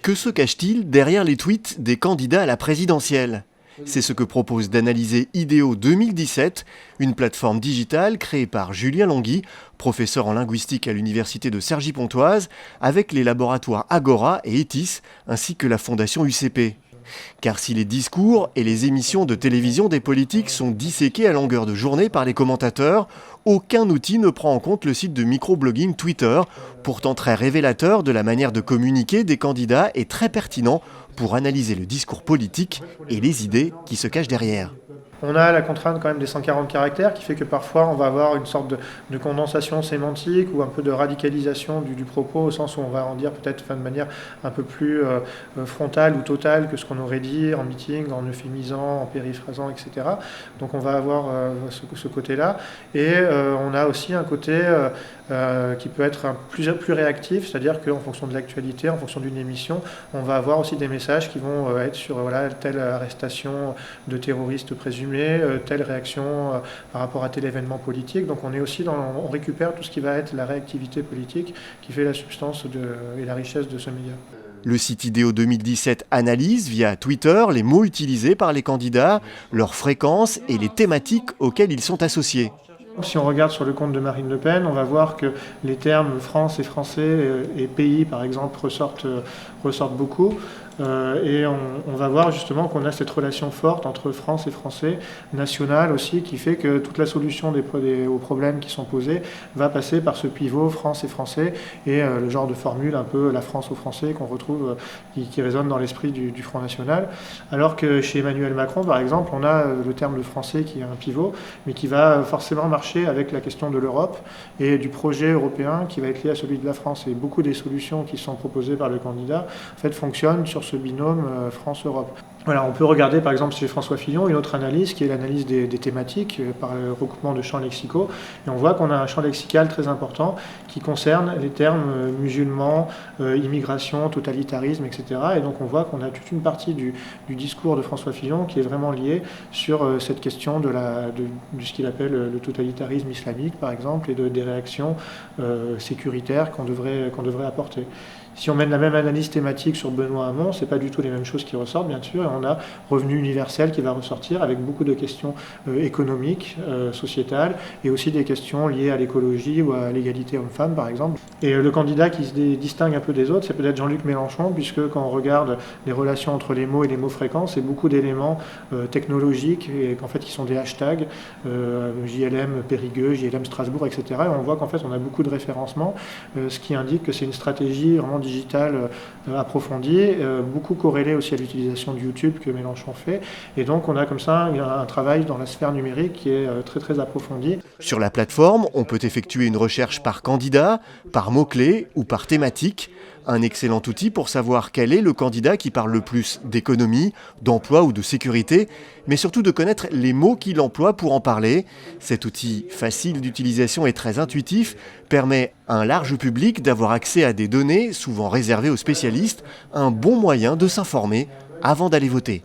Que se cache-t-il derrière les tweets des candidats à la présidentielle ? C'est ce que propose d'analyser Idéo 2017, une plateforme digitale créée par Julien Longhi, professeur en linguistique à l'université de Cergy-Pontoise, avec les laboratoires Agora et Etis, ainsi que la fondation UCP. Car si les discours et les émissions de télévision des politiques sont disséqués à longueur de journée par les commentateurs, aucun outil ne prend en compte le site de microblogging Twitter, pourtant très révélateur de la manière de communiquer des candidats et très pertinent pour analyser le discours politique et les idées qui se cachent derrière. On a la contrainte quand même des 140 caractères qui fait que parfois on va avoir une sorte de condensation sémantique ou un peu de radicalisation du propos au sens où on va en dire peut-être de manière un peu plus frontale ou totale que ce qu'on aurait dit en meeting, en euphémisant, en périphrasant, etc. Donc on va avoir ce côté-là. Et on a aussi un côté qui peut être plus réactif, c'est-à-dire qu'en fonction de l'actualité, en fonction d'une émission, on va avoir aussi des messages qui vont être sur telle arrestation de terroristes présumés, telle réaction par rapport à tel événement politique. Donc on récupère tout ce qui va être la réactivité politique qui fait la substance et la richesse de ce média. Le site Idéo 2017 analyse via Twitter les mots utilisés par les candidats, leur fréquence et les thématiques auxquelles ils sont associés. Si on regarde sur le compte de Marine Le Pen, on va voir que les termes France et français et pays, par exemple, ressortent beaucoup. Et on va voir justement qu'on a cette relation forte entre France et français, nationale aussi, qui fait que toute la solution aux problèmes qui sont posés va passer par ce pivot France et français et le genre de formule un peu la France aux Français qu'on retrouve, qui résonne dans l'esprit du Front National. Alors que chez Emmanuel Macron, par exemple, on a le terme de français qui est un pivot, mais qui va forcément marcher avec la question de l'Europe et du projet européen qui va être lié à celui de la France. Et beaucoup des solutions qui sont proposées par le candidat en fait, fonctionnent sur ce binôme France-Europe. Voilà, on peut regarder par exemple chez François Fillon une autre analyse qui est l'analyse des thématiques par le recoupement de champs lexicaux. Et on voit qu'on a un champ lexical très important qui concerne les termes musulmans, immigration, totalitarisme, etc. Et donc on voit qu'on a toute une partie du discours de François Fillon qui est vraiment liée sur cette question de ce qu'il appelle le totalitarisme islamique par exemple et des réactions sécuritaires qu'on devrait apporter. Si on mène la même analyse thématique sur Benoît Hamon, c'est pas du tout les mêmes choses qui ressortent, bien sûr. Et on a revenu universel qui va ressortir avec beaucoup de questions économiques, sociétales, et aussi des questions liées à l'écologie ou à l'égalité homme-femme, par exemple. Et le candidat qui se distingue un peu des autres, c'est peut-être Jean-Luc Mélenchon, puisque quand on regarde les relations entre les mots et les mots fréquents, c'est beaucoup d'éléments technologiques et qu'en fait qui sont des hashtags, JLM Périgueux, JLM Strasbourg, etc. Et on voit qu'en fait on a beaucoup de référencements, ce qui indique que c'est une stratégie vraiment digitale approfondie, beaucoup corrélée aussi à l'utilisation de YouTube que Mélenchon fait. Et donc on a comme ça un travail dans la sphère numérique qui est très très approfondi. Sur la plateforme, on peut effectuer une recherche par candidat, par mots-clés ou par thématique. Un excellent outil pour savoir quel est le candidat qui parle le plus d'économie, d'emploi ou de sécurité, mais surtout de connaître les mots qu'il emploie pour en parler. Cet outil facile d'utilisation et très intuitif permet à un large public d'avoir accès à des données souvent réservées aux spécialistes, un bon moyen de s'informer avant d'aller voter.